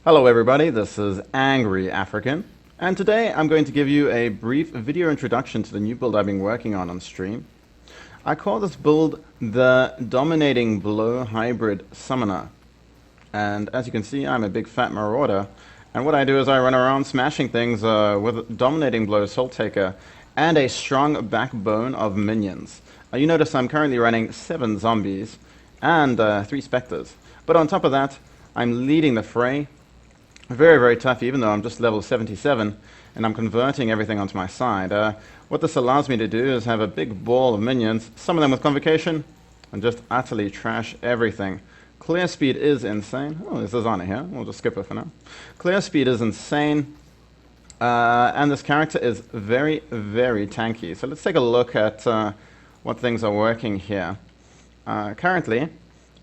Hello everybody, this is ANGRYAFRICAN, and today I'm going to give you a brief video introduction to the new build I've been working on stream. I call this build the Dominating Blow Hybrid Summoner, and as you can see I'm a big fat marauder, and what I do is I run around smashing things with Dominating Blow Soul Taker and a strong backbone of minions. You notice I'm currently running 7 zombies and 3 specters, but on top of that I'm leading the fray. Very, very tough, even though I'm just level 77, and I'm converting everything onto my side. What this allows me to do is have a big ball of minions, some of them with Convocation, and just utterly trash everything. Clear speed is insane. Oh, this is on it here. We'll just skip it for now. Clear speed is insane, and this character is very, very tanky. So let's take a look at what things are working here. Currently,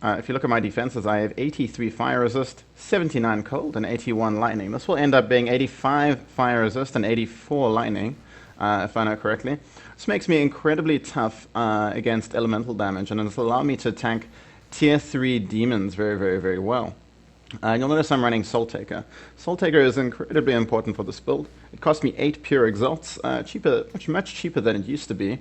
if you look at my defenses, I have 83 fire resist, 79 cold, and 81 lightning. This will end up being 85 fire resist and 84 lightning, if I know correctly. This makes me incredibly tough against elemental damage, and this will allow me to tank tier 3 demons very, very, very well. You'll notice I'm running Soul Taker. Soul Taker is incredibly important for this build. It cost me 8 pure exalts, cheaper, much cheaper than it used to be.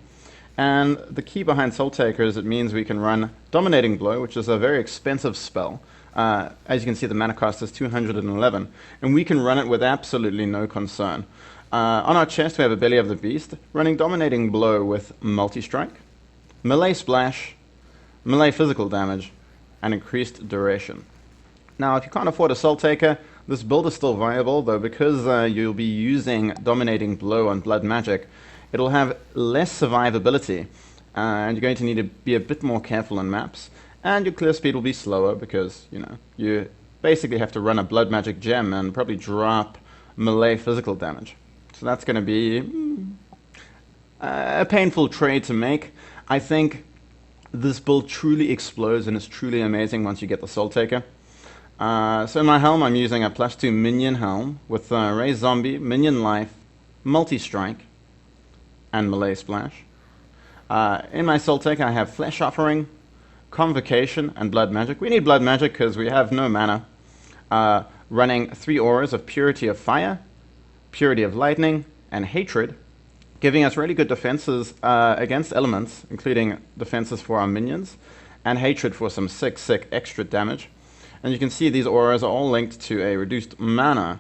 And the key behind Soul Taker is it means we can run Dominating Blow, which is a very expensive spell. As you can see, the mana cost is 211, and we can run it with absolutely no concern. On our chest, we have a Belly of the Beast, running Dominating Blow with Multi-Strike, Melee Splash, Melee Physical Damage, and increased duration. Now, if you can't afford a Soul Taker, this build is still viable, though because you'll be using Dominating Blow on Blood Magic, it'll have less survivability, and you're going to need to be a bit more careful on maps, and your clear speed will be slower because, you basically have to run a Blood Magic gem and probably drop melee physical damage. So that's going to be a painful trade to make. I think this build truly explodes and is truly amazing once you get the Soul Taker. So in my helm, I'm using a +2 minion helm with Raise Zombie, Minion Life, Multi-Strike, and Melee Splash. In my Soul Taker, I have Flesh Offering, Convocation, and Blood Magic. We need Blood Magic because we have no mana. Running 3 auras of Purity of Fire, Purity of Lightning, and Hatred, giving us really good defenses against elements, including defenses for our minions, and Hatred for some sick extra damage. And you can see these auras are all linked to a reduced mana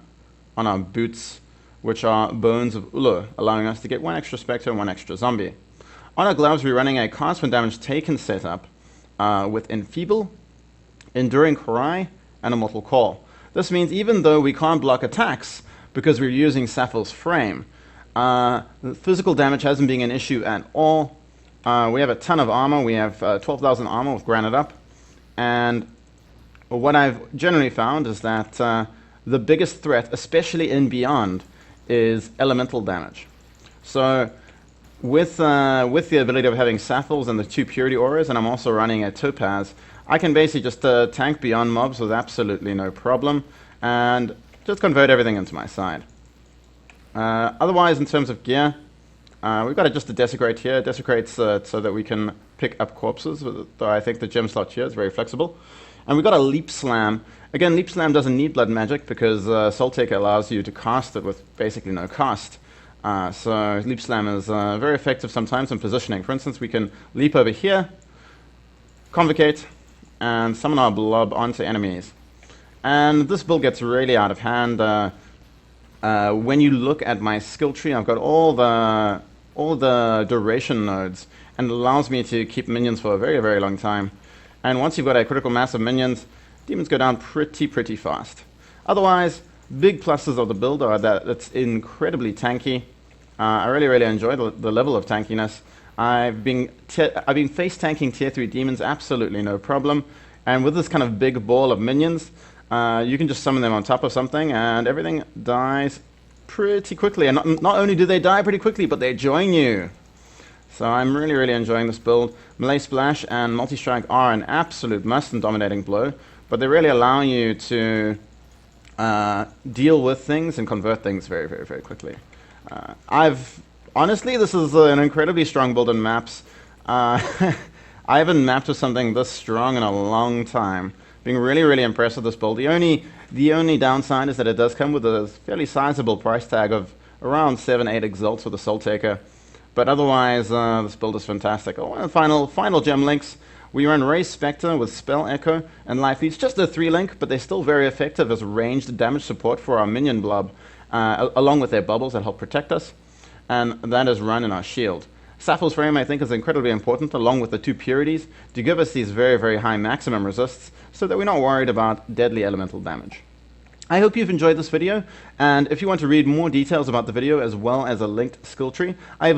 on our boots, which are Bones of Ulu, allowing us to get 1 extra Spectre and 1 extra Zombie. On our gloves, we're running a Cast when Damage Taken setup with Enfeeble, Enduring Cry, and Immortal Call. This means even though we can't block attacks because we're using Sappho's Frame, physical damage hasn't been an issue at all. We have a ton of armor. We have 12,000 armor with Granite Up. And what I've generally found is that the biggest threat, especially in Beyond, is elemental damage. So with the ability of having Sapphiles and the 2 Purity Auras, and I'm also running a Topaz, I can basically just tank Beyond mobs with absolutely no problem, and just convert everything into my side. Otherwise, in terms of gear, we've got just a Desecrate here. Desecrate's so that we can pick up corpses, though I think the gem slot here is very flexible. And we've got a Leap Slam. Again, Leap Slam doesn't need Blood Magic because Soul Taker allows you to cast it with basically no cost. So Leap Slam is very effective sometimes in positioning. For instance, we can leap over here, Convocate, and summon our blob onto enemies. And this build gets really out of hand. When you look at my skill tree, I've got all the duration nodes, and it allows me to keep minions for a very, very long time. And once you've got a critical mass of minions, demons go down pretty fast. Otherwise, big pluses of the build are that it's incredibly tanky. I really enjoy the level of tankiness. I've been face tanking tier 3 demons absolutely no problem. And with this kind of big ball of minions, you can just summon them on top of something and everything dies pretty quickly. And not only do they die pretty quickly, but they join you. So I'm really enjoying this build. Melee Splash and Multi-Strike are an absolute must in Dominating Blow, but they really allow you to deal with things and convert things very quickly. Honestly, this is an incredibly strong build in maps. I haven't mapped with something this strong in a long time. Being really impressed with this build. The only The only downside is that it does come with a fairly sizable price tag of around 7-8 exalts for the Soul Taker. But otherwise, this build is fantastic. Oh, and final gem links. We run Ray Spectre with Spell Echo and Life Leech. Just a 3-link, but they're still very effective as ranged damage support for our minion blob, along with their bubbles that help protect us. And that is run in our shield. Sappho's Frame, I think, is incredibly important, along with the 2 Purities, to give us these very, very high maximum resists, so that we're not worried about deadly elemental damage. I hope you've enjoyed this video, and if you want to read more details about the video as well as a linked skill tree, I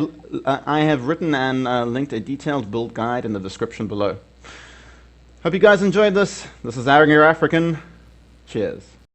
have written and linked a detailed build guide in the description below. Hope you guys enjoyed this. This is ANGRYAFRICAN. Cheers.